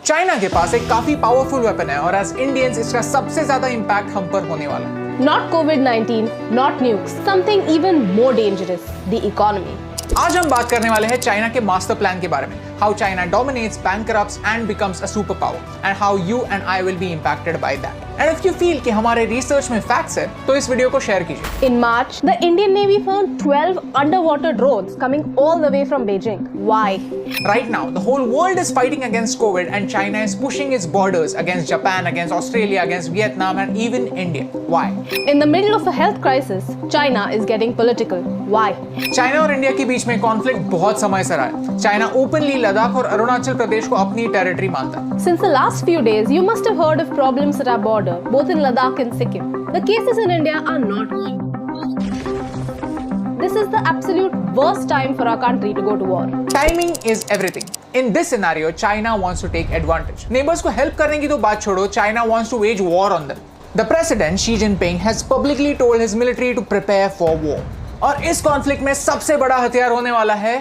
China के पास एक काफी पावरफुल वेपन है और एज इंडियंस इसका सबसे ज्यादा इम्पैक्ट हम पर होने वाला है। Not COVID-19, not nukes, something even more dangerous, the economy. आज हम बात करने वाले हैं चाइना के मास्टर प्लान के बारे में, how China dominates, bankrupts and becomes a superpower, and how you and I will be impacted by that. And if you feel कि हमारे रिसर्च में फैक्ट्स है, तो इस वीडियो को शेयर कीजिए। In March, the Indian Navy found 12 underwater drones coming all the way from Beijing. Why? Right now, the whole world is fighting against COVID, and China is pushing its borders against Japan, against Australia, against Vietnam, and even India. Why? In the middle of a health crisis, China is getting political. Why? China और India के बीच में conflict बहुत समय से रहा है। China openly Ladakh और अरुणाचल प्रदेश को अपनी टेरिटरी मानता है। Since the last few days, you must have heard of problems at our border, both in Ladakh and Sikkim. The cases in India are not going. This is the absolute worst time for our country to go to war. Timing is everything. In this scenario, China wants to take advantage. Neighbors को help करने की तो बात छोड़ो, China wants to wage war on them. The president Xi Jinping has publicly told his military to prepare for war. और इस conflict में सबसे बड़ा हथियार होने वाला है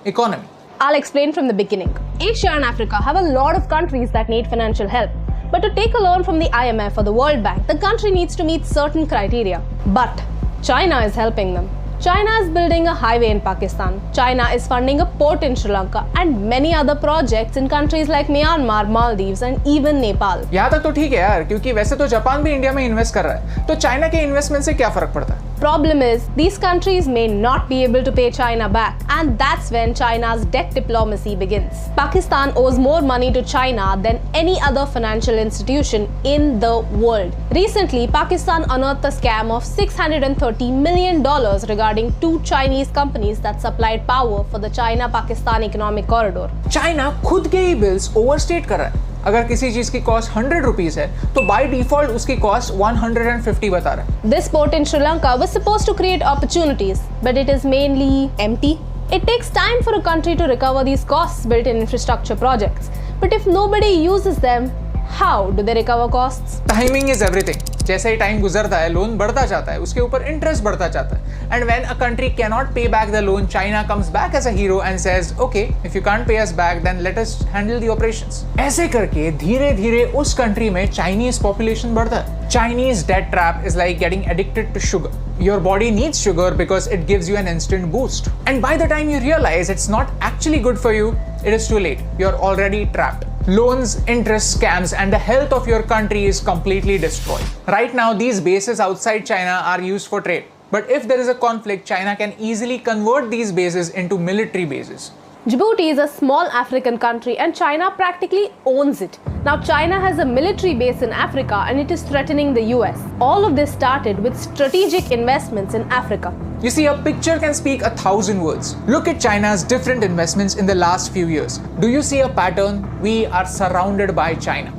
economy. I'll explain from the beginning. Asia and Africa have a lot of countries that need financial help. But to take a loan from the IMF or the World Bank, the country needs to meet certain criteria. But China is helping them. China is building a highway in Pakistan. China is funding a port in Sri Lanka and many other projects in countries like Myanmar, Maldives and even Nepal. यहाँ तक तो ठीक है यार, क्योंकि वैसे तो Japan भी इंडिया में इन्वेस्ट कर रहा है, तो चाइना के इन्वेस्टमेंट से क्या फर्क पड़ता है? Problem is, these countries may not be able to pay China back, and that's when China's debt diplomacy begins. Pakistan owes more money to China than any other financial institution in the world. Recently, Pakistan unearthed a scam of $630 million regarding two Chinese companies that supplied power for the China-Pakistan economic corridor. China खुद के ही bills overstate कर रहा है। अगर किसी चीज की cost 100 rupees है, तो बाय डिफॉल्ट उसकी कॉस्ट 150 बता रहा है। This port in Sri Lanka was supposed to create opportunities, but it is mainly empty. It takes time for a country to recover these costs built in infrastructure projects. But if nobody uses them, how do they recover costs? Timing is everything. जैसे ही time गुजरता है, loan बढ़ता जाता है, उसके ऊपर interest बढ़ता जाता है। And when a country cannot pay back the loan, China comes back as a hero and says, "Okay, if you can't pay us back, then let us handle the operations." ऐसे करके धीरे-धीरे उस country में Chinese population बढ़ता है। Chinese debt trap is like getting addicted to sugar. Your body needs sugar because it gives you an instant boost. And by the time you realize it's not actually good for you, it is too late. You're already trapped. Loans, interest, scams, and the health of your country is completely destroyed. Right now, these bases outside China are used for trade. But if there is a conflict, China can easily convert these bases into military bases. Djibouti is a small African country and China practically owns it. Now China has a military base in Africa and it is threatening the US. All of this started with strategic investments in Africa. You see, a picture can speak 1,000 words. Look at China's different investments in the last few years. Do you see a pattern? We are surrounded by China.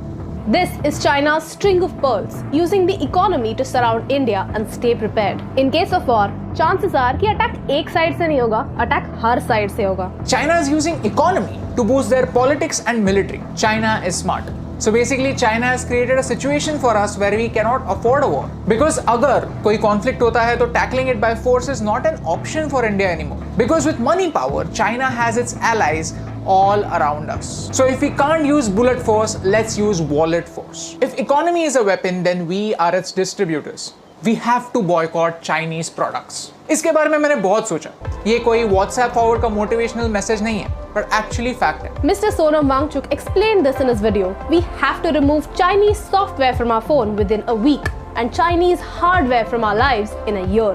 This is China's string of pearls, using the economy to surround India and stay prepared. In case of war, chances are कि attack एक side से नहीं होगा, attack हर side से होगा. China is using economy to boost their politics and military. China is smart. So basically, China has created a situation for us where we cannot afford a war. Because अगर कोई conflict होता है, तो tackling it by force is not an option for India anymore. Because with money power, China has its allies all around us. So if we can't use bullet force, let's use wallet force. If economy is a weapon, then we are its distributors. We have to boycott Chinese products. इसके बारे में मैंने बहुत सोचा। ये कोई WhatsApp forward का motivational message नहीं है, but actually fact है। Mr. Sonam Wangchuk explained this in his video. We have to remove Chinese software from our phone within a week and Chinese hardware from our lives in a year.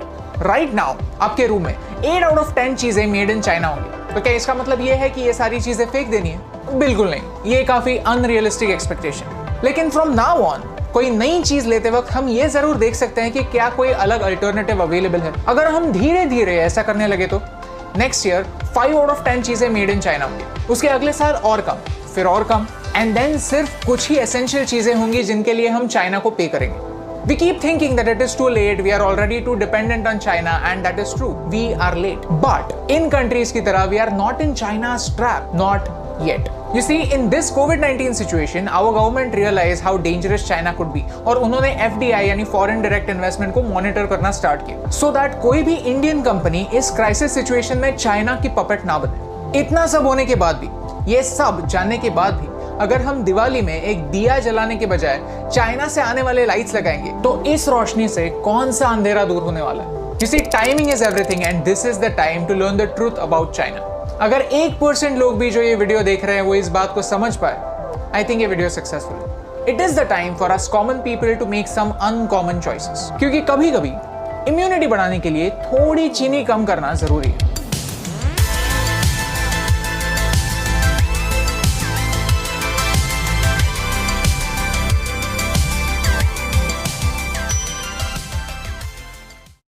Right now, आपके room में 8 out of 10 चीजें made in China होंगी। तो क्या इसका मतलब ये है कि ये सारी चीजें फेंक देनी है? बिल्कुल नहीं। ये काफी अनरियलिस्टिक एक्सपेक्टेशन। लेकिन फ्रॉम नाउ ऑन कोई नई चीज लेते वक्त हम ये जरूर देख सकते हैं कि क्या कोई अलग अल्टरनेटिव अवेलेबल है। अगर हम धीरे धीरे ऐसा करने लगे तो नेक्स्ट ईयर 5 out of 10 चीजें मेड इन चाइना होंगी, उसके अगले साल और कम, फिर और कम, एंड देन सिर्फ कुछ ही एसेंशियल चीजें होंगी जिनके लिए हम चाइना को पे करेंगे। We keep thinking that it is too late, we are already too dependent on China, and that is true. We are late. But in countries की तरह, we are not in China's trap. Not yet. You see, in this COVID-19 situation, our government realized how dangerous China could be, और उन्होंने FDI यानी Foreign Direct Investment को monitor करना start किया, so that कोई भी Indian company इस crisis situation में China की puppet ना बने। इतना सब होने के बाद भी, ये सब जानने के बाद भी, अगर हम दिवाली में एक दिया जलाने के बजाय चाइना से आने वाले लाइट्स लगाएंगे तो इस रोशनी से कौन सा अंधेरा दूर होने वाला है? You see, timing is everything and this is the time to learn the truth about China. अगर 1% लोग भी जो ये वीडियो देख रहे हैं वो इस बात को समझ पाए, I think ये वीडियो सक्सेसफुल है। It is the time for us common people to make some uncommon choices. क्योंकि कभी-कभी इम्यूनिटी बढ़ाने के लिए थोड़ी चीनी कम करना जरूरी है।